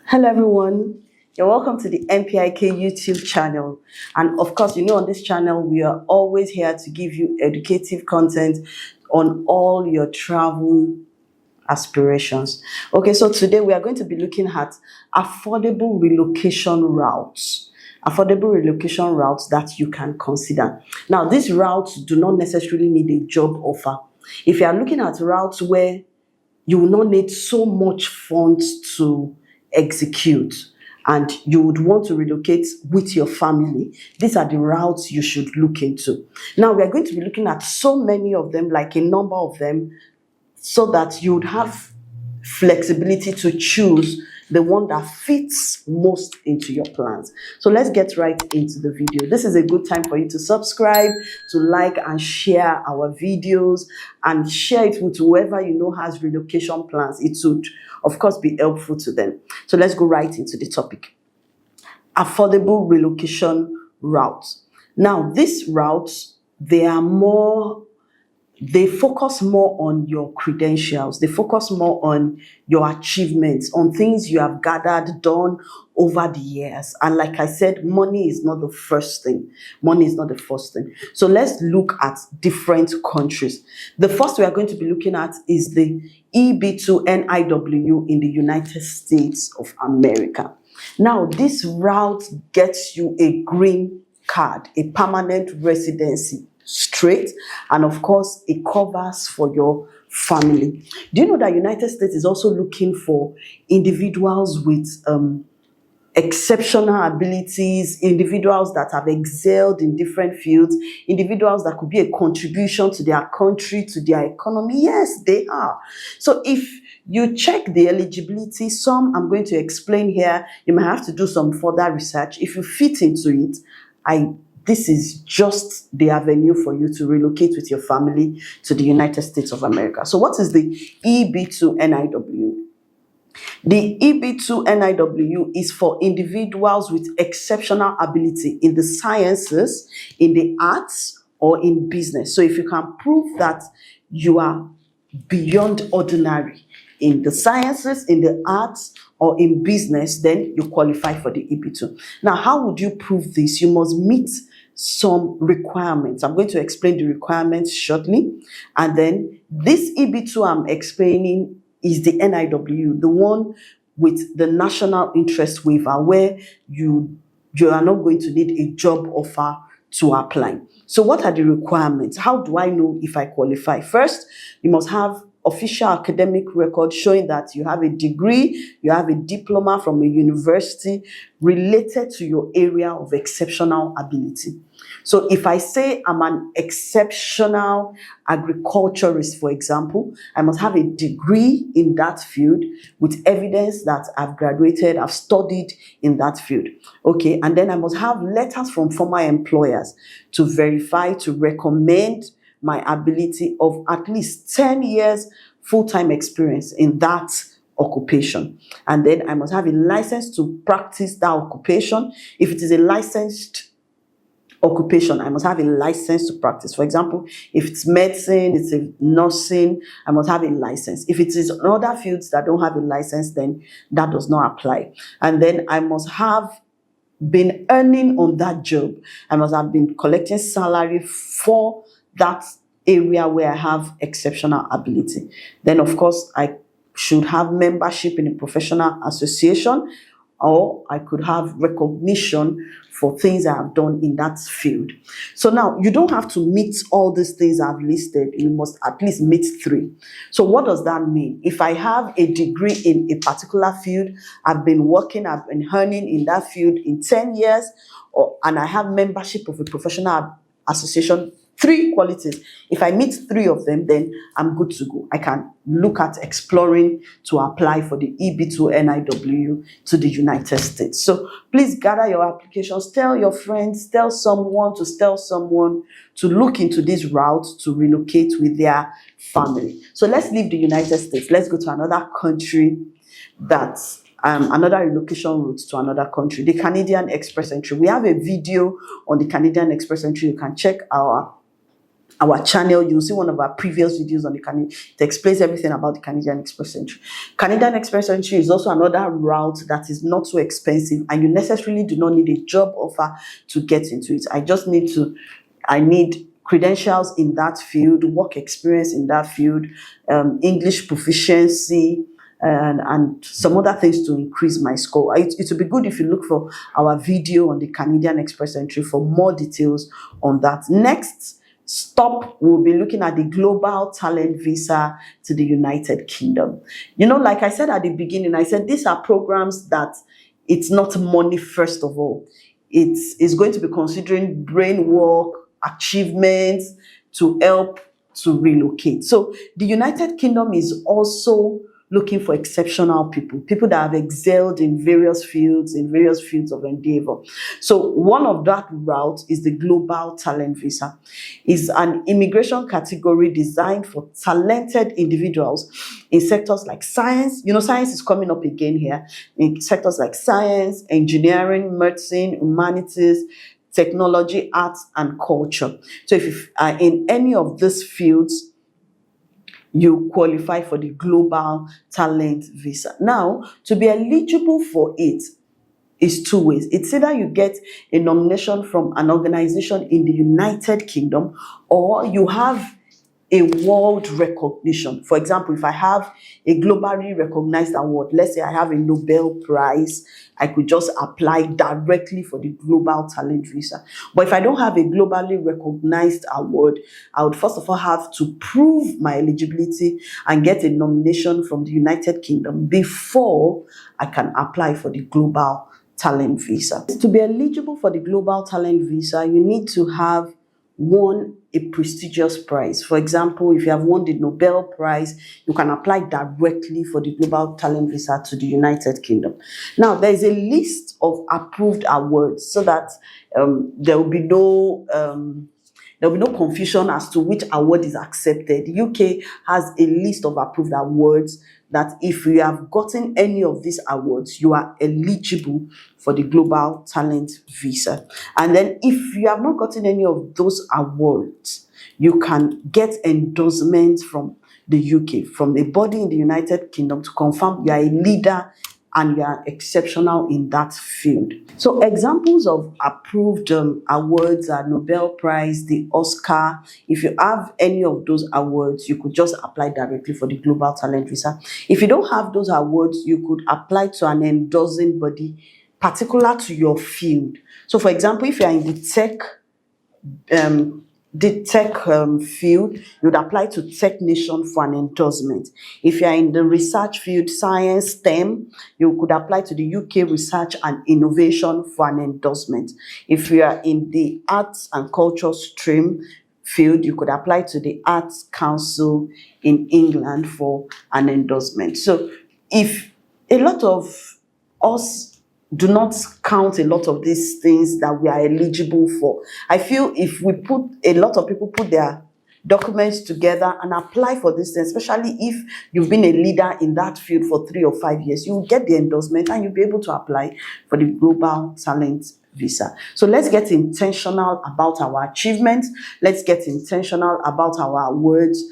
Hello everyone, you're welcome to the NPIK YouTube channel. And of course, on this channel, we are always here to give you educative content on all your travel aspirations. Okay, so today we are going to be looking at affordable relocation routes. Affordable relocation routes that you can consider. Now, these routes do not necessarily need a job offer. If you are looking at routes where you will not need so much funds to execute and you would want to relocate with your family, these are the routes you should look into. Now, we are going to be looking at so many of them, like a number of them, so that you would have flexibility to choose the one that fits most into your plans. So let's get right into the video. This is a good time for you to subscribe, to like and share our videos, and share it with whoever you know has relocation plans. It would, of course, be helpful to them. So let's go right into the topic. Affordable relocation routes. Now, these routes, they focus more on your credentials. They focus more on your achievements, on things you have gathered, done over the years. And like I said, money is not the first thing. Money is not the first thing. So let's look at different countries. The first we are going to be looking at is the EB2 NIW in the United States of America. Now, this route gets you a green card, a permanent residency straight, and of course it covers for your family. Do you know that United States is also looking for individuals with exceptional abilities, individuals that have excelled in different fields, individuals that could be a contribution to their country, to their economy? Yes, they are. So if you check the eligibility, some I'm going to explain here, you might have to do some further research. If you fit into it, this is just the avenue for you to relocate with your family to the United States of America. So what is the EB2 NIW? The EB2 NIW is for individuals with exceptional ability in the sciences, in the arts, or in business. So if you can prove that you are beyond ordinary in the sciences, in the arts, or in business, then you qualify for the EB2. Now, how would you prove this? You must meet some requirements. I'm going to explain the requirements shortly. And then this EB2 I'm explaining is the NIW, the one with the national interest waiver, where you are not going to need a job offer to apply. So what are the requirements? How do I know if I qualify? First, you must have official academic record showing that you have a degree, you have a diploma from a university related to your area of exceptional ability. So if I say I'm an exceptional agriculturist, for example, I must have a degree in that field with evidence that I've graduated, I've studied in that field. Okay, and then I must have letters from former employers to verify, to recommend my ability of at least 10 years full-time experience in that occupation. And then I must have a license to practice that occupation. If it is a licensed occupation, I must have a license to practice. For example, if it's medicine, it's a nursing, I must have a license. If it is in other fields that don't have a license, then that does not apply. And then I must have been earning on that job. I must have been collecting salary for that area where I have exceptional ability. Then, of course, I should have membership in a professional association, or I could have recognition for things I have done in that field. So now, you don't have to meet all these things I've listed. You must at least meet 3. So what does that mean? If I have a degree in a particular field, I've been earning in that field in 10 years, and I have membership of a professional association, 3 qualities. If I meet 3 of them, then I'm good to go. I can look at exploring to apply for the EB2 NIW to the United States. So please gather your applications, tell your friends, tell someone to look into this route to relocate with their family. So let's leave the United States. Let's go to another country that's another relocation route to another country, the Canadian Express Entry. We have a video on the Canadian Express Entry. You can check our our channel, you'll see one of our previous videos on the Canadian. It explains everything about the Canadian Express Entry. Canadian Express Entry is also another route that is not so expensive, and you necessarily do not need a job offer to get into it. I need credentials in that field, work experience in that field, English proficiency, and some other things to increase my score. It would be good if you look for our video on the Canadian Express Entry for more details on that. Next stop, we'll be looking at the Global Talent Visa to the United Kingdom. You know, like I said at the beginning, I said these are programs that it's not money first of all. It's going to be considering brain work, achievements to help to relocate. So the United Kingdom is also looking for exceptional people that have excelled in various fields of endeavor. So one of that route is the Global Talent Visa. It's an immigration category designed for talented individuals in sectors like science. You know, science is coming up again here. In sectors like science, engineering, medicine, humanities, technology, arts, and culture. So if you are in any of these fields, you qualify for the Global Talent Visa. Now, to be eligible for it is two ways. It's either you get a nomination from an organization in the United Kingdom, or you have a world recognition. For example, if I have a globally recognized award, let's say I have a Nobel Prize, I could just apply directly for the Global Talent Visa. But if I don't have a globally recognized award, I would first of all have to prove my eligibility and get a nomination from the United Kingdom before I can apply for the Global Talent Visa. To be eligible for the Global Talent Visa, you need to have won a prestigious prize. For example, if you have won the Nobel Prize, you can apply directly for the Global Talent Visa to the United Kingdom. Now, there is a list of approved awards so that there will be no confusion as to which award is accepted. The UK has a list of approved awards that if you have gotten any of these awards, you are eligible for the Global Talent Visa. And then if you have not gotten any of those awards, you can get endorsements from the UK, from a body in the United Kingdom to confirm you are a leader and you are exceptional in that field. So examples of approved awards are Nobel Prize, the Oscar. If you have any of those awards, you could just apply directly for the Global Talent Visa. If you don't have those awards, you could apply to an endorsing body particular to your field. So for example, if you are in the tech field, you would apply to Tech Nation for an endorsement. If you are in the research field, science, STEM, you could apply to the UK Research and Innovation for an endorsement. If you are in the arts and culture stream field, you could apply to the Arts Council in England for an endorsement. So if a lot of us do not count a lot of these things that we are eligible for, I feel if we put a lot of people put their documents together and apply for this, especially if you've been a leader in that field for 3 or 5 years, you will get the endorsement and you'll be able to apply for the Global Talent Visa. So let's get intentional about our achievements. Let's get intentional about our awards,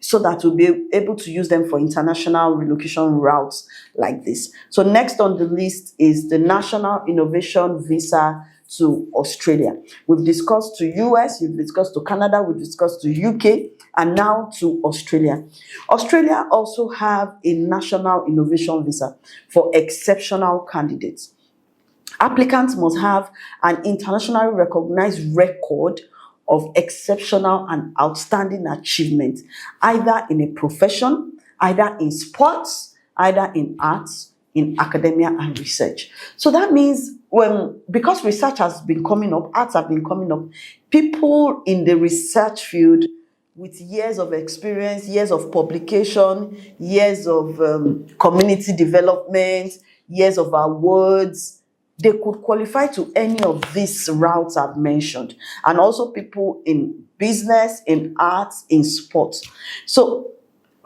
so that we'll be able to use them for international relocation routes like this. So next on the list is the National Innovation Visa to Australia. We've discussed to US, we've discussed to Canada, we've discussed to UK, and now to Australia. Australia also have a National Innovation Visa for exceptional candidates. Applicants must have an internationally recognized record of exceptional and outstanding achievement, either in a profession, either in sports, either in arts, in academia and research. So that means because research has been coming up, arts have been coming up, people in the research field with years of experience, years of publication, years of community development, years of awards, they could qualify to any of these routes I've mentioned. And also people in business, in arts, in sports. So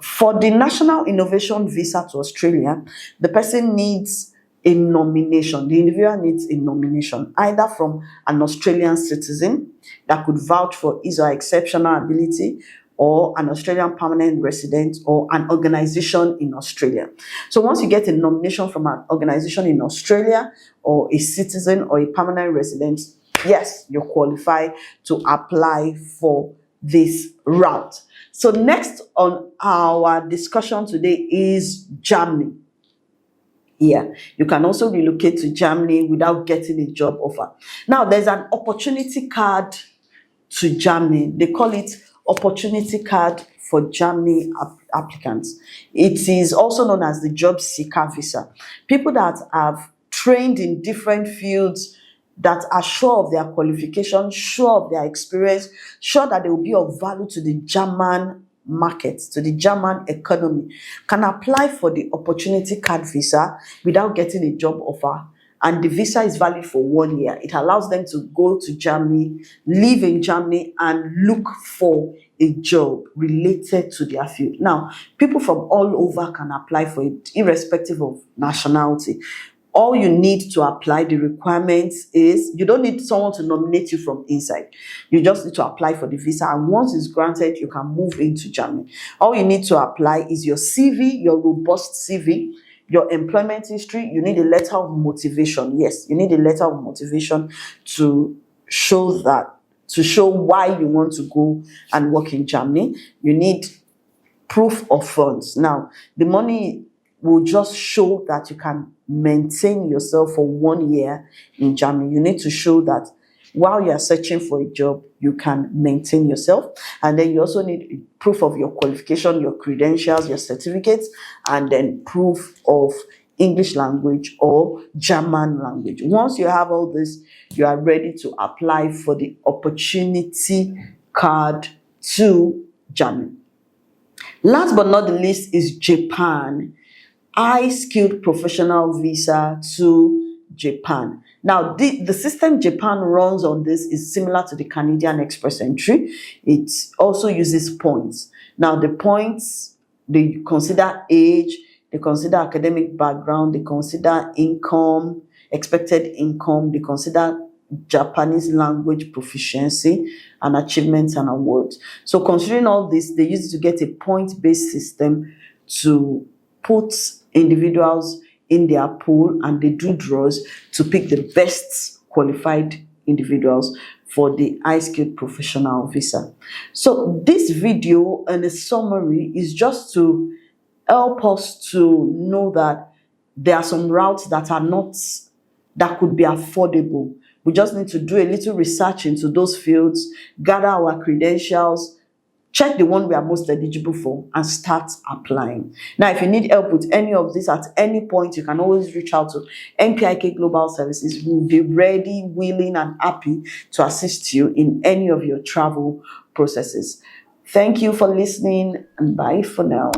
for the National Innovation Visa to Australia, the person needs a nomination. The individual needs a nomination, either from an Australian citizen that could vouch for his or her exceptional ability, or an Australian permanent resident, or an organization in Australia. So once you get a nomination from an organization in Australia, or a citizen, or a permanent resident, yes, you qualify to apply for this route. So next on our discussion today is Germany. Yeah, you can also relocate to Germany without getting a job offer. Now, there's an opportunity card to Germany. They call it opportunity card for Germany applicants. It is also known as the job seeker visa. People that have trained in different fields, that are sure of their qualification, sure of their experience, sure that they will be of value to the German market, to the German economy, can apply for the opportunity card visa without getting a job offer. And the visa is valid for 1 year. It allows them to go to Germany, live in Germany, and look for a job related to their field. Now, people from all over can apply for it, irrespective of nationality. All you need to apply, the requirements is, you don't need someone to nominate you from inside. You just need to apply for the visa, and once it's granted, you can move into Germany. All you need to apply is your CV, your robust CV, your employment history. You need a letter of motivation. Yes, you need a letter of motivation to show why you want to go and work in Germany. You need proof of funds. Now, the money will just show that you can maintain yourself for 1 year in Germany. You need to show that while you are searching for a job, you can maintain yourself. And then you also need proof of your qualification, your credentials, your certificates, and then proof of English language or German language. Once you have all this, you are ready to apply for the opportunity card to Germany. Last but not the least is Japan. High-skilled professional visa to Japan. Now, the system Japan runs on this is similar to the Canadian Express Entry. It also uses points. Now, the points, they consider age, they consider academic background, they consider income, expected income, they consider Japanese language proficiency and achievements and awards. So considering all this, they use it to get a point-based system to put individuals in their pool, and they do draws to pick the best qualified individuals for the high-skilled professional visa. So this video, in a summary, is just to help us to know that there are some routes that could be affordable. We just need to do a little research into those fields, gather our credentials, check the one we are most eligible for, and start applying. Now, if you need help with any of this at any point, you can always reach out to NPIK Global Services. We'll be ready, willing, and happy to assist you in any of your travel processes. Thank you for listening, and bye for now.